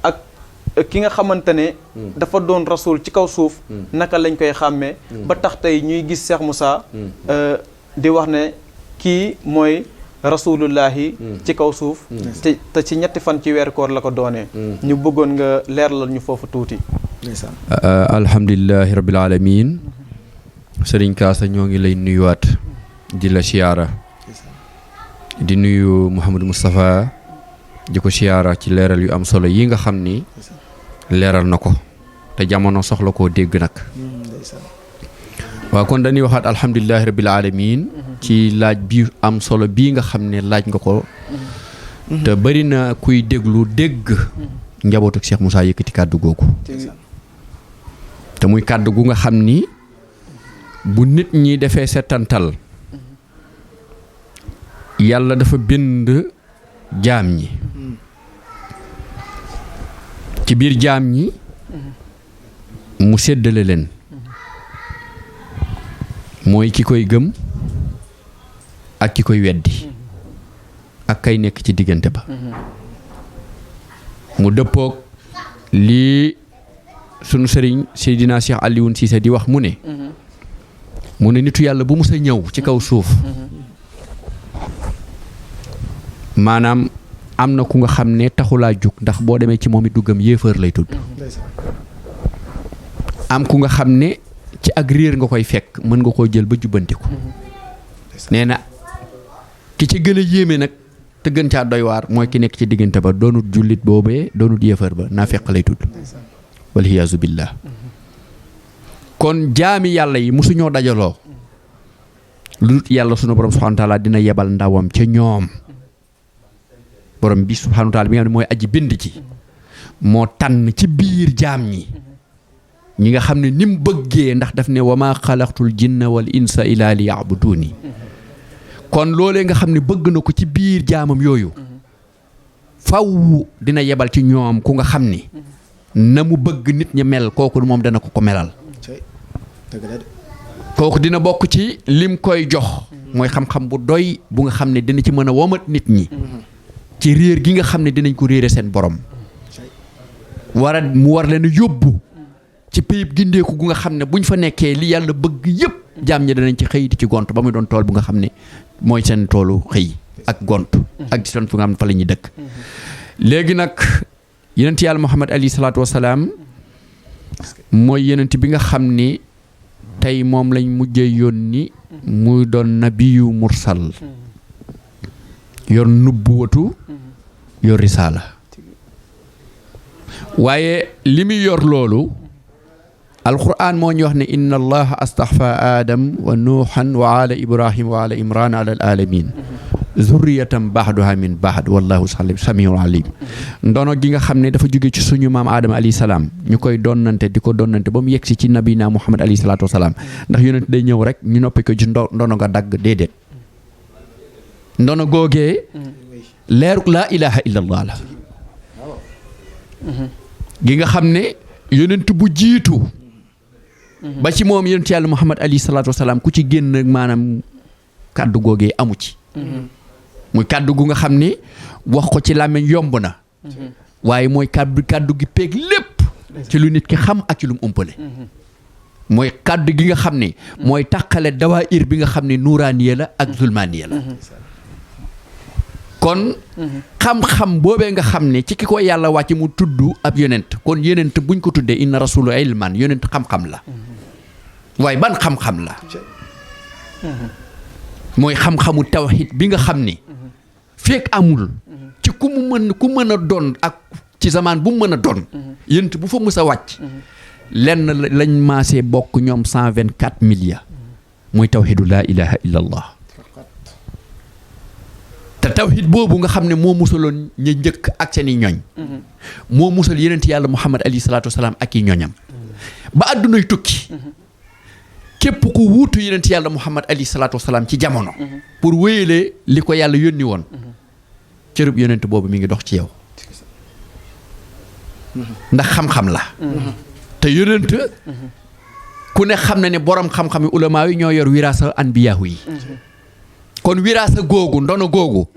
ak ki nga xamante ne dafa doon rasul ci kaw suuf naka lañ koy xàmmee ba tax tey ñuy gis Cheikh Moussa di wax ne kii mooy rasulullahi ci kaw suuf te ci ñetti fan ci weeru koor la ko doonee ñu bëggoon nga leerlal ñu foofu tuuti alhamdulillahi rabbil alamin Sëriñ Kaasa ñoo ngi lay nuyuwaat di la siyaara di nuyu Mouhamadou Moustapha di ko siyaara ci leeral yu am solo yi nga xam ni leeral na ko te jamono soxla koo dégg nag waaw kon dañuy waxaat alhamdulillahi rabbil alamin ci laaj bi am solo bii nga xam ne laaj nga ko te bari na kuy déglu dégg njabootu Cheikh Moussa yëkkati kàddu googu te muy kàddu gu nga xam ni bu nit ñi defee settantal yàlla dafa bind jaam ñi ci biir jaam ñi mu séddale leen mooy ki koy gëm ak ki koy weddi ak kay nekk ci diggante ba mu dëppoog lii sunu sëriñ Seydina Cheikh Alioune Cissé di wax mu ne nitu yàlla bu musa ñëw ci kaw suuf maanaam am na ku nga xam ne taxulaa jug ndax boo demee ci moom it du gëm yéefar lay tudd am ku nga xam ne ci ak réer nga koy fekk mën nga koo jël ba jubbanti ko nee na ki ci gën a yéeme nag te gën caa doy waar mooy ki nekk ci diggante ba doonut jullit boobee doonut yéefar ba naafeq lay tudd walhiyaazu billah kon jaami yàlla yi musuñoo dajaloo lu dul yàlla sunu borom subhaanahu wa taala dina yebal ndawam ca ñoom borom bi subhaanahu wa taala bi nga xam ne mooy aji bind ci moo tànn ci biir jaam ñi nga xam ne ni mu bëggee ndax daf ne wa maa xalaqtul jinna wal insa illa li ya'buduni kon loolee nga xam ne bëgg na ko ci biir jaamam yooyu faw dina yebal ci ñoom ku nga xam ni na mu bëgg nit ñi mel kooku moom dana ko melal kooku dina bokk ci lim koy jox mooy xam-xam bu doy bu nga xam ne dina ci mën a womat nit ñi ci réer gi nga xam ne dinañ ko réere seen borom mu war leen a yóbbu ci payib gindeeku gu nga xam ne buñ fa nekkee li yàlla bëgg yëpp jaam ñi danañ ci xëy di ci gont ba muy doon tool bu nga xam ne mooy seen toolu xëy ak gont ak di seen fu nga xam ne fa la ñuy dëkk léegi nag yonent yàlla Muhammad alayhi salaatu wasalaam mooy yonent bi nga xam ni tey moom lañ mujjee yónni muy doon nabiyu mursal yor nubbuwatu yor risaala waaye li muy yor loolu alquran moo ñu wax ne inna allaha astaxfa aadam wa nuuxan wa ala ibrahim wa ala imran ala alamin zurriyatan baxduha min baxd wallahu samiun alim ndono gi nga xam ne dafa jóge ci suñu maam aadama alayhi salaam ñu koy donnante di ko donnante ba mu yegsi ci nabina muhammad alayhi salaatu wasalaam ndax yonent day ñëw rek ñu noppi ko ci ndono nga dagg déedéet ndono googee leeruk laa ilaha illa allah la gi nga xam ne yonent bu jiitu ba ci moom yonent yàlla muhammad alayhi salaatu wasalaam ku ci génn maanaam kàddu googee amu ci muy kàddu gu nga xam ni wax ko ci làmmiñ yomb na waaye mooy kàddu gi peeg lépp ci lu nit ki xam ak ci lu mu umpale mooy kàddu gi nga xam ne mooy tàqale dawaayir bi nga xam ne nuuraaniya la ak zulmaaniya la kon xam-xam boobee nga xam ne ci ki ko yàlla wàcc mu tudd ab yonent kon yonent buñ ko tuddee inna rasulu ilman yonent xam-xam la waaye ban xam-xam la mooy xam-xamu tawhid bi nga xam ni fekk amul ci ku mën a doon ak ci zamaan bu mu mën a doon yonent bu fa mës a wàcc lenn lañ maasee bokk ñoom 124 milliards muy tawhidu laa ilaha illa allah te tawhid boobu nga xam ne moo musaloon ña njëkk ak seeni ñoñ moo musal yonent yàlla muhammad alayhi salaatu wasalaam ak yi ñoñam ba àddunay tukki képp ku wuutu yonent yàlla muhammad alayhi salaatu wasalaam ci jamono pour wéyalee li ko yàlla yónni woon cërëb yonent boobu mi ngi dox ci yow ndax xam-xam la te yonent ku ne xam na ne borom xam-xam yi ulamaa yi ñoo yor wiraasa anbiyaahu yi kon wiraasa googu ndono googu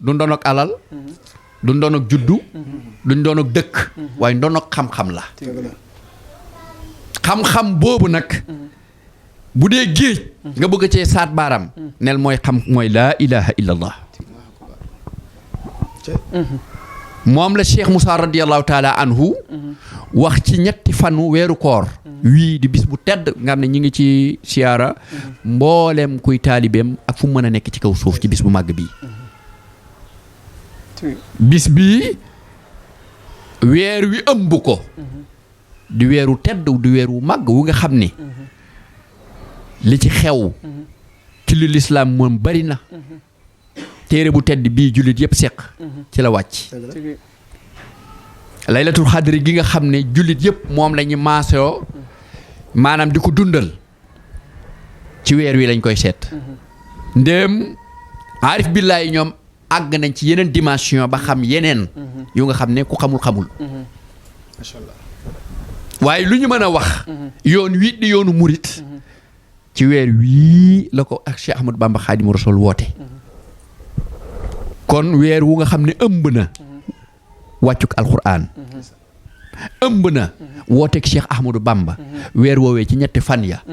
du ndonok alal du ndono juddu du ndono dëkk waaye ndono xam-xam la xam-xam boobu nag bu dee géej nga bëgg cee saat baaram nel mooy xam mooy laa ilaha illallah moom la Cheikh Moussa radiyallahu taala anhu wax ci ñetti fanu weeru koor wii di bis bu tedd nga xam ne ñi ngi ci siyaara mboolem kuy taalibeem ak fu mu mën a nekk ci kaw suuf ci bis bu màgg bii bis bii weer wi ëmb ko di weeru tedd di weeru màgg wu nga xam ni li ci xew ci lu lislaam moom bari na téere bu tedd bii jullit yëpp seq ci la wàcc laylatul xadri gi nga xam ne jullit yëpp moom la ñu maasoo maanaam di ko dundal ci weer wi lañ koy seet ndéem aarif billaahi ñoom àgg nañ ci yeneen dimension ba xam yeneen yu nga xam ne ku xamul macha allah waaye lu ñu mën a wax yoon wi di yoonu murit ci weer wii la ko ak Cheikh Ahmadou Bamba Xaadimu Rasuul woote kon weer wu nga xam ne ëmb na wàccuk alxuraan ëmb na wooteeg Cheikh Ahmadou Bamba weer woowee ci ñetti fan ya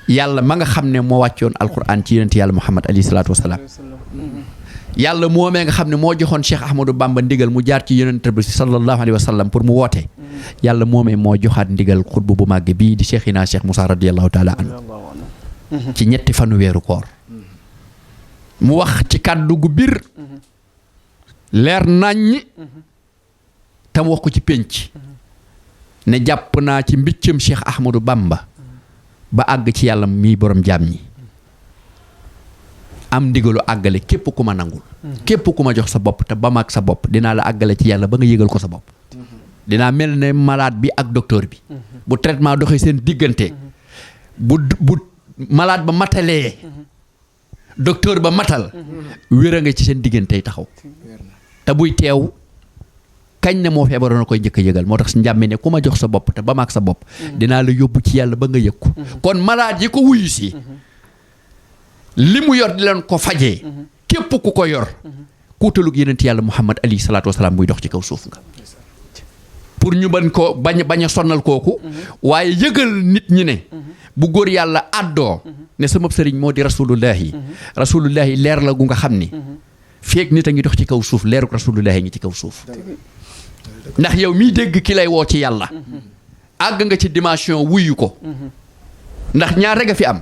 yàlla ma nga xam ne moo wàccoon alxuraan ci yonent yàlla Muhammad alayhi salaatu wasalaam yàlla moomee nga xam ne moo joxoon Cheikh Ahmadou Bamba ndigal mu jaar ci yonent bi sallallahu alayhi wa sallam pour mu woote yàlla moomee moo joxaat ndigal xutbu bu màgg bii di Cheikhina Cheikh Moussa radiyallahu taala anhu ci ñetti fanu weeru koor mu wax ci kàddu gu bir leer naññ tam wax ko ci pénc ne jàpp naa ci mbiccam Cheikh Ahmadou Bamba ba àgg ci yàlla mii borom jaam ñi am ndigalu àggale képp ku ma nangul képp ku ma jox sa bopp te ba mag sa bopp dinaa la àggale ci yàlla ba nga yëgal ko sa bopp dinaa mel ne malade bi ak docteur bi bu traitement doxee seen diggante bu malade ba matalee docteur ba matal wér a nga ci seen diggantey taxaw te buy teew kañ ne moo feebaroon na koy njëkk a yëgal moo tax si njàmme ne ku ma jox sa bopp te ba maag sa bopp dinaa la yóbbu ci yàlla ba nga yëg ko kon malade yi ko wuyu si li mu yor di leen ko fajee képp ku ko yor kuutalug yeneen yàlla Muhammad alayhi salaatu wasalaam buy dox ci kaw suuf nga pour ñu bañ a sonnal kooku waaye yëgal nit ñi ne bu góor yàlla àddoo ne sama sëriñ moo di rasulullahi leer la gu nga xam ni feeg nit a ngi dox ci kaw suuf leeruk rasulullahi ngi ci kaw suuf ndax yow miy dégg ki lay woo ci yàlla àgg nga ci dimension wuyu ko ndax ñaar rek a fi am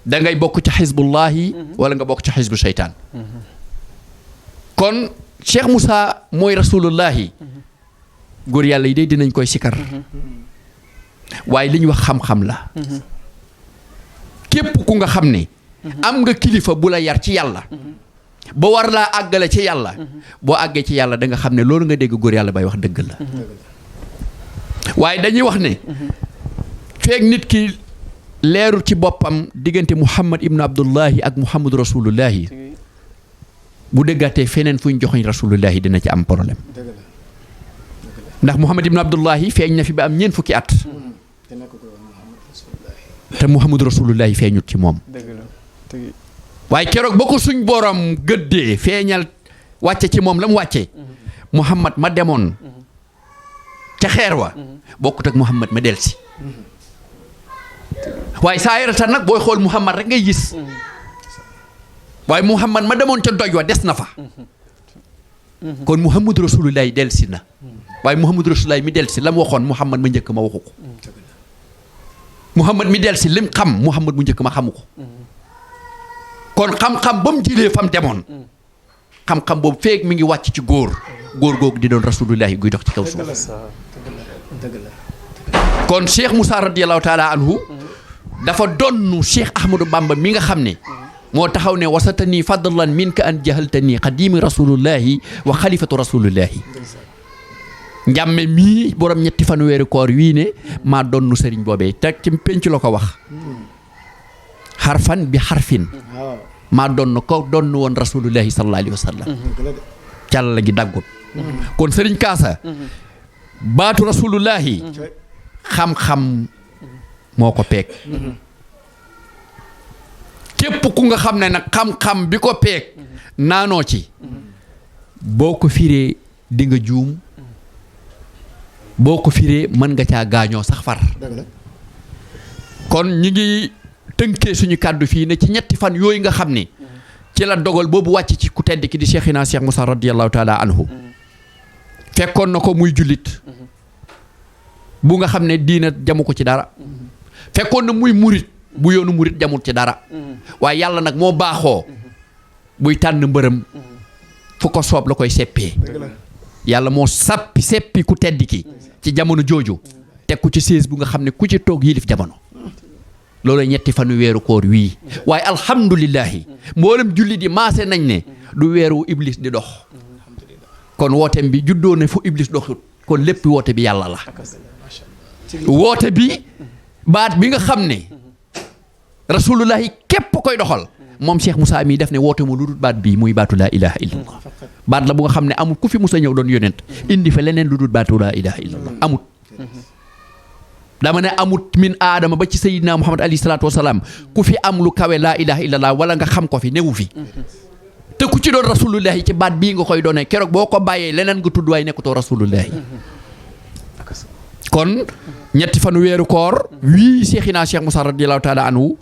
da ngay bokk ci xisbullahi wala nga bokk ci xisbu seytaan kon Cheikh Moussa mooy rasulullahi góor yàlla yi day dinañ koy sikar waaye li ñu wax xam-xam la képp ku nga xam ne am nga kilifa bu la yar ci yàlla ba war laa àggale ci yàlla boo àggee ci yàlla da nga xam ne loolu nga dégg góor yàlla bay wax dëgg la waaye dañuy wax ne feeg nit ki leerul ci boppam diggante Muhammad ibnu Abdullahi ak Muhammadu rasulullahi bu déggaatee feneen fu ñu joxoñ rasulullahi dina ci am problème ndax Muhammad ibnu Abdullahi feeñ na fi ba am ñeent fukki at te Muhammadu rasulullahi feeñut ci moom waaye keroog ba ko suñ borom gëddee feeñal wàcce ci moom la mu wàcce Muhammad ma demoon ca xeer wa bokkut ak Muhammad ma delsi waaye saa yaratan nag booy xool Muhammad rek ngay gis waaye Muhammad ma demoon ca doj wa des na fa kon Muhammadu rasulullahi delsi na waaye Muhammadu rasulullahi mi delsi la mu waxoon Muhammad ma njëkk ma waxu ko Muhammad mi delsi lim xam Muhammad mu njëkk ma xamu ko kon xam-xam ba mu jëlee fam demoon xam-xam boobu feeg mi ngi wàcc ci góor googu di doon rasulullahi guy dox ci kaw suuf kon Cheikh Moussa radiyallahu taala anhu dafa donnu Cheikh Ahmadou Bamba mi nga xam ne moo taxaw ne wasatani fadlan minka an jahaltani qadimi rasulullahi wa xalifatu rasulullahi njàmme mii borom ñetti fan weeru koor wii ne maa donnu sëriñ boobee teg ci penc la ko wax xarfan bi xarfin maa donn ko donn woon rasulullahi sallallahu alayhi wa sallam càlla gi daggut kon sëriñ Kaasa baatu rasulullahi xam-xam moo ko peeg képp ku nga xam ne nag xam-xam bi ko peeg naanoo ci boo ko firee di nga juum boo ko firee mën nga caa gaañoo sax far kon ñi ngi tënkee suñu kàddu fii ne ci ñetti fan yooyu nga xam ne ci la dogal boobu wàcc ci ku tedd ki di Cheikhina Cheikh Moussa radiyallahu taala anhu fekkoon na ko muy jullit bu nga xam ne diina jamu ko ci dara fekkoon na muy murit bu yoonu murit jamul ci dara waaye yàlla nag moo baaxoo buy tànn mbërëm fu ko soob la koy seppee yàlla moo seppi ku tedd ki ci jamono jooju teg ku ci sées bu nga xam ne ku ci toog yilif jamono loolu ñetti fanu weeru koor wii waaye alhamdulillahi mboolem jullit yi maase nañ ne du weeru iblis di dox kon wooteem bi juddoo ne fu iblis doxut kon lépp woote bi yàlla la woote bi baat bi nga xam ne rasulullahi képp koy doxal moom Cheikh Moussa mii def ne woote mu lu dul baat bii muy baatu laa ilaha illallah baat la bu nga xam ne amul ku fi musa ñëw doon yonent indi fa leneen lu dul baatu laa ilaha illallah amut dama ne amut min aadama ba ci sayyidina Muhammad alayhi salaatu wasalaam ku fi am lu kawe laa ilaha illallah wala nga xam ko fi newu fi te ku ci doon rasulullahi ci baat bii nga koy doonee keroog boo ko bàyyee leneen nga tudd waaye nekkutoo rasulullahi kon ñetti fanu weeru koor wii Cheikhina Cheikh Moussa radiyallahu taala anhu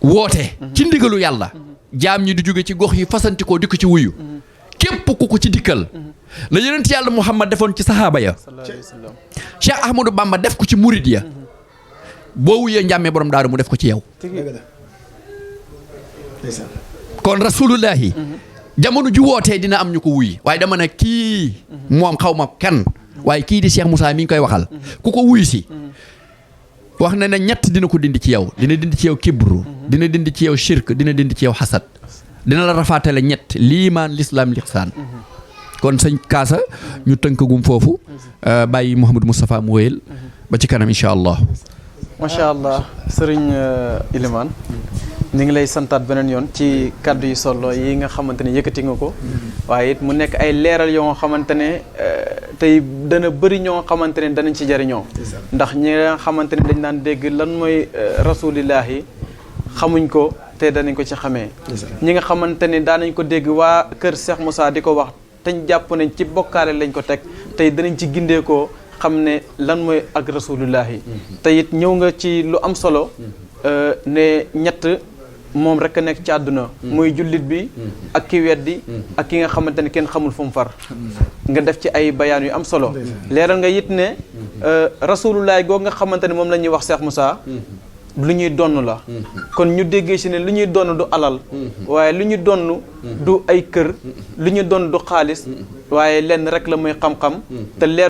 woote ci ndigalu yàlla jaam ñi di jóge ci gox yi fasantikoo di ko ci wuyu képp ku ko ci dikkal la yonent yàlla Muhammad defoon ci sahaaba ya Cheikh Ahmadou Bamba def ko ci murid ya boo wuyee njàmmee borom daaru mu def ko ci yow kon rasulullahi jamono ju wootee dina am ñu ko wuy waaye dama ne kii moom xaw ma kan waaye kii di Cheikh Moussa mi ngi koy waxal ku ko wuy si wax na ne ñett dina ko dindi ci yow dina dindi ci yow kibru dina dindi ci yow shirk dina dindi ci yow xasad dina la rafaatale ñett liimaan lislaam lixsaan kon sëñ Kaasa ñu tënkagum foofu bàyyi Mouhamadou Moustapha mu wéyal ba ci kanam incha allah. macha allah sëriñ Ilimane ñu ngi lay santaat beneen yoon ci kàddu yu solo yi nga xamante ne yëkkati nga ko waaye it mu nekk ay leeral yoo nga xamante ne tey dana bëri ñoo xamante ne danañ ci jariñoo ndax ñi nga xamante ne dañ daan dégg lan mooy rasulillahi xamuñ ko te danañ ko ci xamee ñi nga xamante ne daanañ ko dégg waa kër Cheikh Moussa di ko wax te ñu jàpp nañ ci bokkaale lañ ko teg tey danañ ci gindeekoo xam ne lan mooy ak rasulillahi te it ñëw nga ci lu am solo ne ñett moom rek a nekk ci àdduna muy jullit bi ak ki weddi ak ki nga xamante ne kenn xamul fu mu far nga def ci ay bayaan yu am solo leeral nga it ne rasulullahi googu nga xamante ne moom la ñuy wax Cheikh Moussa lu ñuy donn la kon ñu déggee si ne lu ñuy donn du alal waaye lu ñuy donn du ay kër lu ñuy donn du xaalis waaye lenn rek la muy xam-xam te leer